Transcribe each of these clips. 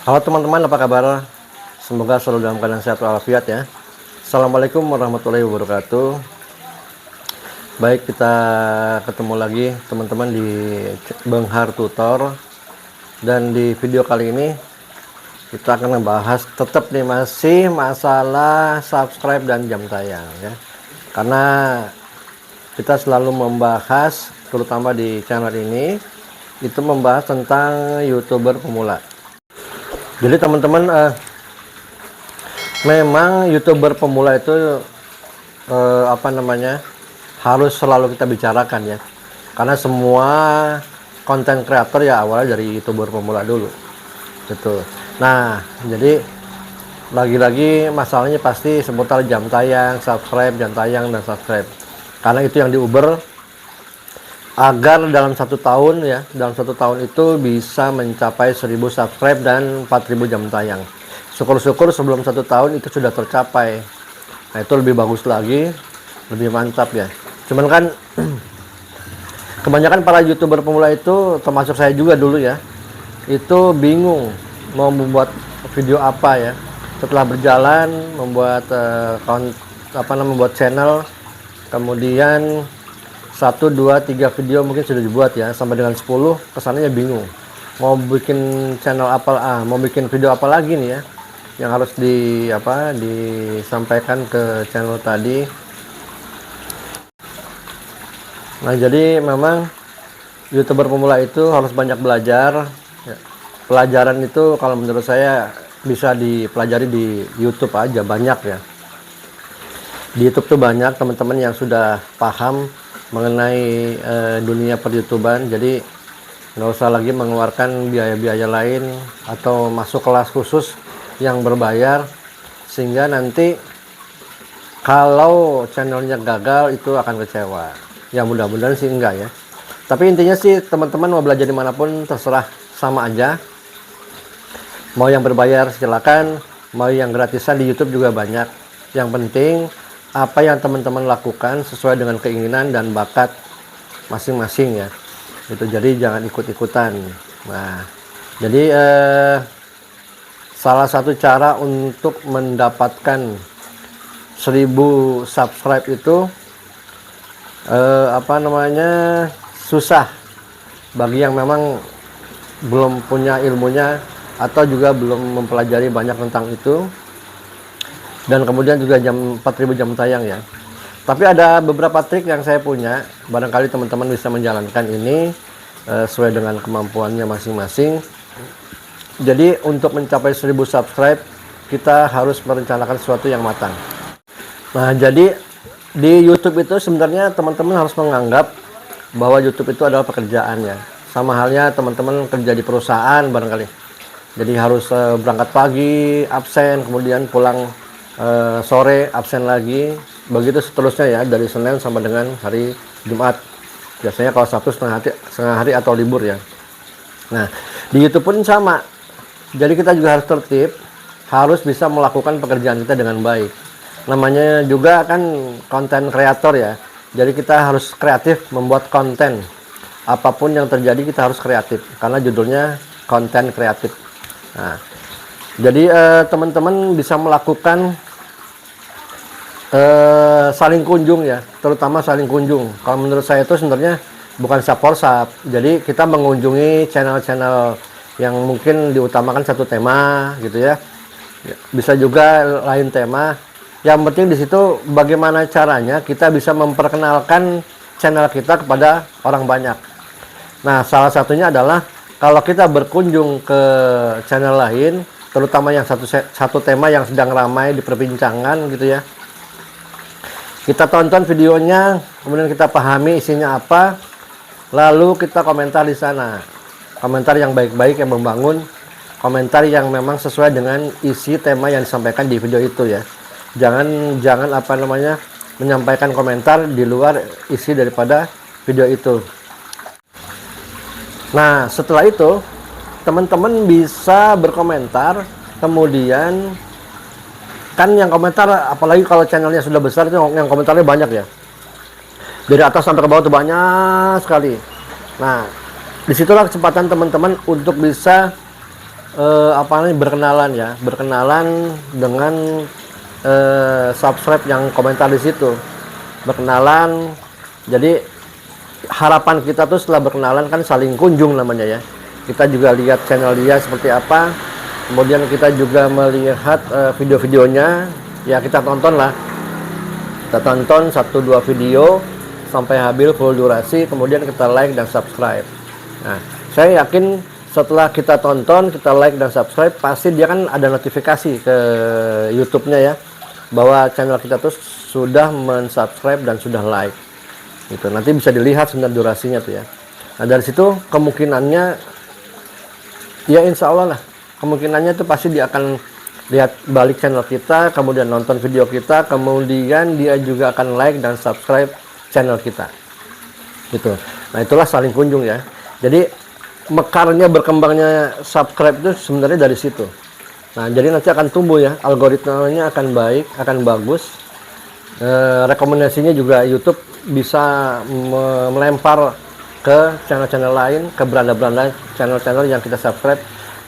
Halo teman-teman, apa kabar? Semoga selalu dalam keadaan sehat walafiat ya. Assalamualaikum warahmatullahi wabarakatuh. Baik, kita ketemu lagi teman-teman di Benghar Tutor. Dan di video kali ini kita akan membahas tetap nih masih masalah subscribe dan jam tayang ya. Karena kita selalu membahas, terutama di channel ini, itu membahas tentang YouTuber pemula. Jadi teman-teman, memang YouTuber pemula itu harus selalu kita bicarakan ya, karena semua konten kreator ya awalnya dari YouTuber pemula dulu gitu. Nah, jadi lagi-lagi masalahnya pasti seputar jam tayang, subscribe, jam tayang dan subscribe, karena itu yang diuber agar dalam 1 tahun ya, dalam 1 tahun itu bisa mencapai 1000 subscribe dan 4000 jam tayang. Syukur-syukur sebelum 1 tahun itu sudah tercapai. Nah, itu lebih bagus lagi, lebih mantap ya. Cuman kan kebanyakan para YouTuber pemula itu, termasuk saya juga dulu ya, itu bingung mau membuat video apa ya. Setelah berjalan membuat membuat channel, kemudian 1, 2, 3 video mungkin sudah dibuat ya, sampai dengan 10, kesannya bingung mau bikin channel apa, mau bikin video apa lagi nih ya yang harus disampaikan ke channel tadi. Nah, jadi memang YouTuber pemula itu harus banyak belajar ya. Pelajaran itu kalau menurut saya bisa dipelajari di YouTube aja, banyak ya. Di YouTube tuh banyak teman-teman yang sudah paham mengenai dunia per-YouTuban, jadi nggak usah lagi mengeluarkan biaya-biaya lain atau masuk kelas khusus yang berbayar, sehingga nanti kalau channelnya gagal itu akan kecewa. Ya mudah-mudahan sih enggak ya. Tapi intinya sih teman-teman mau belajar dimanapun terserah, sama aja. Mau yang berbayar silakan, mau yang gratisan di YouTube juga banyak. Yang penting apa yang teman-teman lakukan sesuai dengan keinginan dan bakat masing-masing ya. Itu jadi jangan ikut-ikutan. Nah, jadi salah satu cara untuk mendapatkan 1000 subscribe itu susah bagi yang memang belum punya ilmunya atau juga belum mempelajari banyak tentang itu, dan kemudian juga 4000 jam tayang ya. Tapi ada beberapa trik yang saya punya, barangkali teman-teman bisa menjalankan ini sesuai dengan kemampuannya masing-masing. Jadi untuk mencapai 1000 subscribe kita harus merencanakan sesuatu yang matang. Nah, jadi di YouTube itu sebenarnya teman-teman harus menganggap bahwa YouTube itu adalah pekerjaan ya. Sama halnya teman-teman kerja di perusahaan barangkali. Jadi harus berangkat pagi, absen, kemudian pulang sore, absen lagi. Begitu seterusnya ya, dari Senin sampai dengan hari Jumat. Biasanya kalau Sabtu setengah hari atau libur ya. Nah, di YouTube pun sama. Jadi kita juga harus tertib, harus bisa melakukan pekerjaan kita dengan baik. Namanya juga kan konten kreator ya, jadi kita harus kreatif membuat konten. Apapun yang terjadi kita harus kreatif, karena judulnya konten kreatif. Nah, jadi teman-teman bisa melakukan saling kunjung ya, terutama saling kunjung. Kalau menurut saya itu sebenarnya bukan sap-sap. Jadi kita mengunjungi channel-channel yang mungkin diutamakan satu tema gitu ya. Bisa juga lain tema. Yang penting di situ bagaimana caranya kita bisa memperkenalkan channel kita kepada orang banyak. Nah, salah satunya adalah kalau kita berkunjung ke channel lain, terutama yang satu tema yang sedang ramai diperbincangan gitu ya. Kita tonton videonya, kemudian kita pahami isinya apa, lalu kita komentar di sana. Komentar yang baik-baik, yang membangun, komentar yang memang sesuai dengan isi tema yang disampaikan di video itu ya. Jangan menyampaikan komentar di luar isi daripada video itu. Nah, setelah itu teman-teman bisa berkomentar, kemudian kan yang komentar, apalagi kalau channelnya sudah besar itu yang komentarnya banyak ya, dari atas sampai ke bawah itu banyak sekali. Nah, disitulah kesempatan teman-teman untuk bisa apa namanya, berkenalan dengan subscribe yang komentar di situ, berkenalan. Jadi harapan kita tuh setelah berkenalan kan saling kunjung namanya ya. Kita juga lihat channel dia seperti apa, kemudian kita juga melihat video-videonya, ya kita tonton lah. Kita tonton 1-2 video sampai habis full durasi, kemudian kita like dan subscribe. Nah, saya yakin setelah kita tonton, kita like dan subscribe, pasti dia kan ada notifikasi ke YouTube-nya ya, bahwa channel kita tuh sudah mensubscribe dan sudah like. Gitu. Nanti bisa dilihat sebenarnya durasinya tuh ya. Nah, dari situ kemungkinannya ya insya Allah lah, kemungkinannya tuh pasti dia akan lihat balik channel kita, kemudian nonton video kita, kemudian dia juga akan like dan subscribe channel kita gitu. Nah, itulah saling kunjung ya. Jadi mekarnya, berkembangnya subscribe itu sebenarnya dari situ. Nah, jadi nanti akan tumbuh ya, algoritmanya akan baik, akan bagus. Rekomendasinya juga YouTube bisa melempar ke channel-channel lain, ke beranda-beranda channel-channel yang kita subscribe,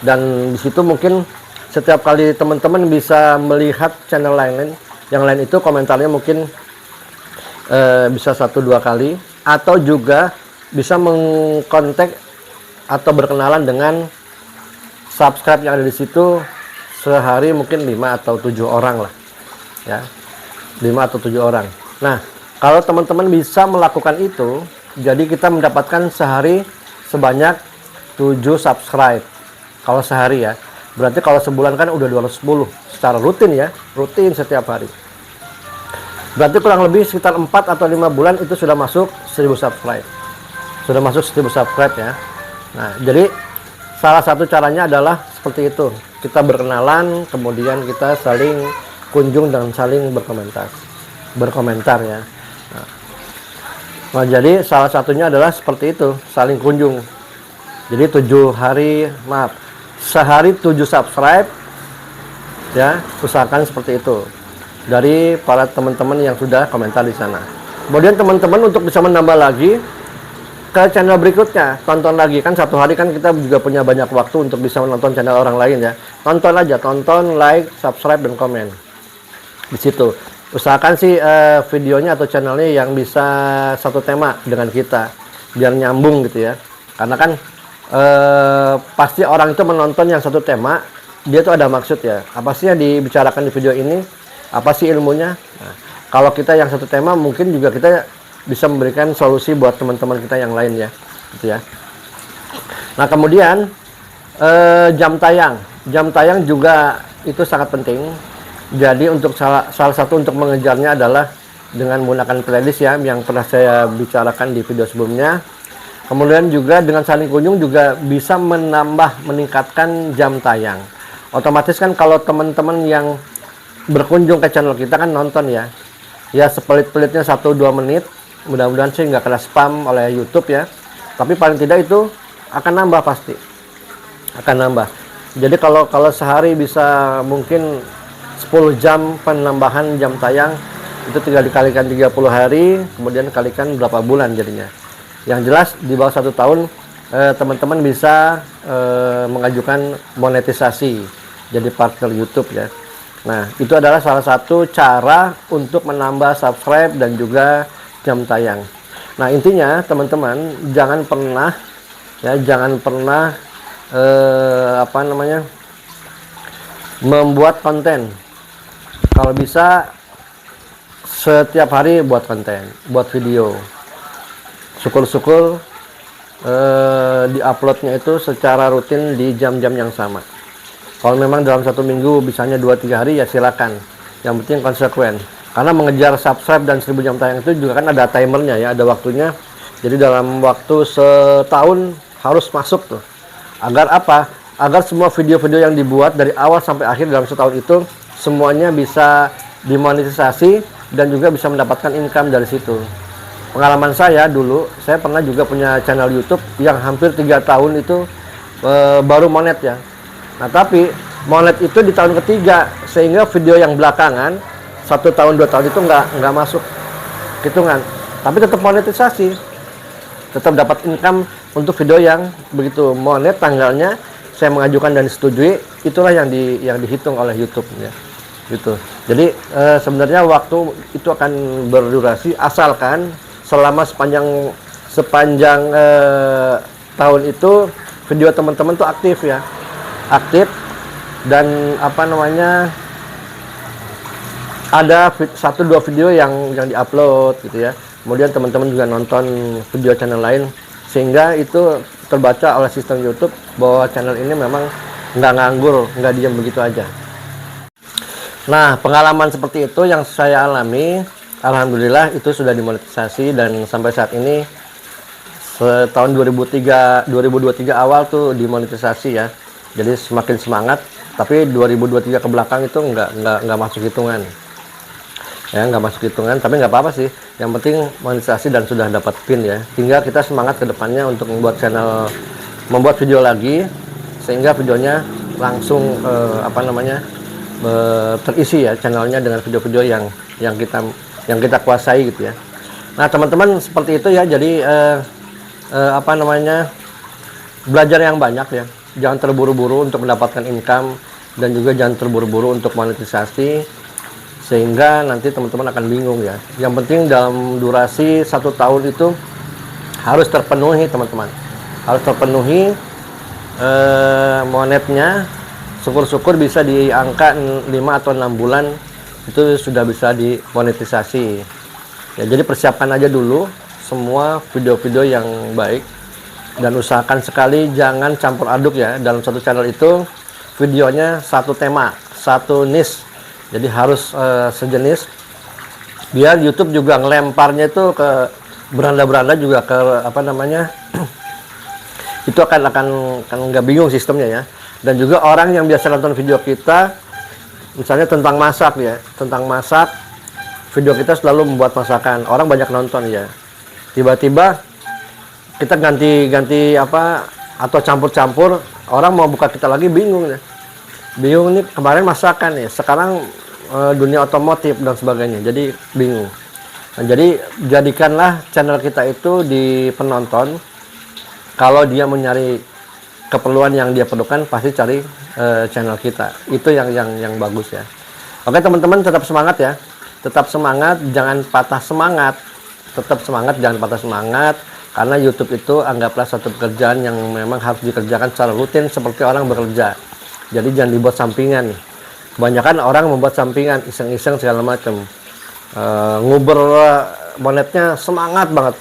dan di situ mungkin setiap kali teman-teman bisa melihat channel yang lain itu komentarnya mungkin bisa 1-2 kali, atau juga bisa mengkontak atau berkenalan dengan subscribe yang ada di situ sehari mungkin 5 atau 7 orang lah ya, 5 atau 7 orang. Nah, kalau teman-teman bisa melakukan itu, jadi kita mendapatkan sehari sebanyak 7 subscribe kalau sehari ya. Berarti kalau sebulan kan udah 210 secara rutin ya, rutin setiap hari. Berarti kurang lebih sekitar 4 atau 5 bulan itu sudah masuk 1000 subscribe. Sudah masuk 1000 subscribe ya. Nah, jadi salah satu caranya adalah seperti itu. Kita berkenalan, kemudian kita saling kunjung dan saling berkomentar ya. Nah, jadi salah satunya adalah seperti itu, saling kunjung. Jadi sehari 7 subscribe ya, usahakan seperti itu dari para teman-teman yang sudah komentar di sana. Kemudian teman-teman untuk bisa menambah lagi ke channel berikutnya, tonton lagi, kan satu hari kan kita juga punya banyak waktu untuk bisa menonton channel orang lain ya. Tonton aja, tonton, like, subscribe dan komen di situ. Usahakan sih videonya atau channelnya yang bisa satu tema dengan kita, biar nyambung gitu ya. Karena kan pasti orang itu menonton yang satu tema, dia tuh ada maksud ya. Apa sih yang dibicarakan di video ini? Apa sih ilmunya? Nah, kalau kita yang satu tema, mungkin juga kita bisa memberikan solusi buat teman-teman kita yang lain ya, gitu ya. Nah, kemudian jam tayang juga itu sangat penting. Jadi untuk salah satu untuk mengejarnya adalah dengan menggunakan playlist ya, yang pernah saya bicarakan di video sebelumnya. Kemudian juga dengan saling kunjung juga bisa meningkatkan jam tayang. Otomatis kan kalau teman-teman yang berkunjung ke channel kita kan nonton ya, ya sepelit-pelitnya 1-2 menit. Mudah-mudahan sih nggak kena spam oleh YouTube ya. Tapi paling tidak itu akan nambah, pasti akan nambah. Jadi kalau sehari bisa mungkin 10 jam penambahan jam tayang, itu tinggal dikalikan 30 hari, kemudian kalikan berapa bulan jadinya. Yang jelas di bawah 1 tahun teman-teman bisa mengajukan monetisasi jadi partner YouTube ya. Nah, itu adalah salah satu cara untuk menambah subscribe dan juga jam tayang. Nah, intinya teman-teman jangan pernah membuat konten. Kalau bisa setiap hari buat konten, buat video. Syukur-syukur di-uploadnya itu secara rutin di jam-jam yang sama. Kalau memang dalam 1 minggu bisanya 2-3 hari ya silakan. Yang penting konsekuen. Karena mengejar subscribe dan 1000 jam tayang itu juga kan ada timernya ya, ada waktunya. Jadi dalam waktu setahun harus masuk tuh. Agar apa? Agar semua video-video yang dibuat dari awal sampai akhir dalam setahun itu semuanya bisa dimonetisasi dan juga bisa mendapatkan income dari situ. Pengalaman saya dulu, saya pernah juga punya channel YouTube yang hampir 3 tahun itu baru monet ya. Nah, tapi monet itu di tahun ketiga, sehingga video yang belakangan 1 tahun 2 tahun itu nggak masuk hitungan. Tapi tetap monetisasi, tetap dapat income untuk video yang begitu monet tanggalnya saya mengajukan dan disetujui, itulah yang dihitung oleh YouTube ya. Gitu. Jadi sebenarnya waktu itu akan berdurasi asalkan selama sepanjang tahun itu video teman-teman tuh aktif ya. Aktif dan apa namanya, ada 1-2 video yang diupload gitu ya. Kemudian teman-teman juga nonton video channel lain, sehingga itu terbaca oleh sistem YouTube bahwa channel ini memang nggak nganggur, nggak diam begitu aja. Nah, pengalaman seperti itu yang saya alami, alhamdulillah itu sudah dimonetisasi, dan sampai saat ini tahun 2023 awal tuh dimonetisasi ya. Jadi semakin semangat, tapi 2023 ke belakang itu nggak masuk hitungan. Ya, nggak masuk hitungan, tapi nggak apa-apa sih. Yang penting monetisasi dan sudah dapat pin ya. Tinggal kita semangat ke depannya untuk membuat video lagi, sehingga videonya langsung terisi ya channelnya dengan video-video yang kita kuasai gitu ya. Nah, teman-teman seperti itu ya. Jadi belajar yang banyak ya. Jangan terburu-buru untuk mendapatkan income, dan juga jangan terburu-buru untuk monetisasi, sehingga nanti teman-teman akan bingung ya. Yang penting dalam durasi 1 tahun itu harus terpenuhi, teman-teman. Harus terpenuhi monetnya. Syukur-syukur bisa di angka 5 atau 6 bulan itu sudah bisa dimonetisasi. Ya, jadi persiapkan aja dulu semua video-video yang baik, dan usahakan sekali jangan campur aduk ya. Dalam satu channel itu videonya satu tema, satu niche. Jadi harus sejenis, biar YouTube juga ngelemparnya itu ke beranda-beranda juga ke itu akan nggak bingung sistemnya ya. Dan juga orang yang biasa nonton video kita, misalnya tentang masak ya, video kita selalu membuat masakan, orang banyak nonton ya. Tiba-tiba kita ganti atau campur-campur, orang mau buka kita lagi bingung ya. Bingung nih, kemarin masakan ya, sekarang dunia otomotif dan sebagainya, jadi bingung. Nah, jadi jadikanlah channel kita itu di penonton. Kalau dia mencari keperluan yang dia perlukan, pasti cari channel kita. Itu yang bagus ya. Oke teman-teman, tetap semangat ya. Tetap semangat, jangan patah semangat. Tetap semangat, jangan patah semangat. Karena YouTube itu anggaplah satu pekerjaan yang memang harus dikerjakan secara rutin seperti orang bekerja. Jadi jangan dibuat sampingan. Kebanyakan orang membuat sampingan, iseng-iseng segala macam. Nguber monetnya semangat banget.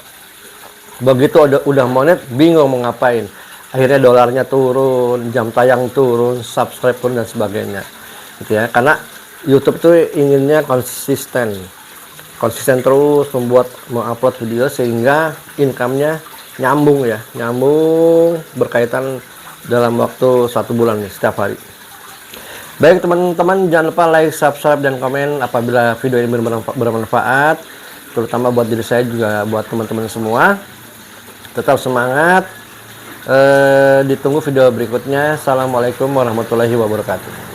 Begitu udah monet, bingung mau ngapain. Akhirnya dolarnya turun, jam tayang turun, subscribe pun dan sebagainya. Gitu ya. Karena YouTube tuh inginnya konsisten terus mengupload video, sehingga income-nya nyambung ya, berkaitan dalam waktu 1 bulan nih, setiap hari. Baik teman-teman, jangan lupa like, subscribe, dan komen apabila video ini bermanfaat, terutama buat diri saya, juga buat teman-teman semua. Tetap semangat. Ditunggu video berikutnya. Assalamualaikum warahmatullahi wabarakatuh.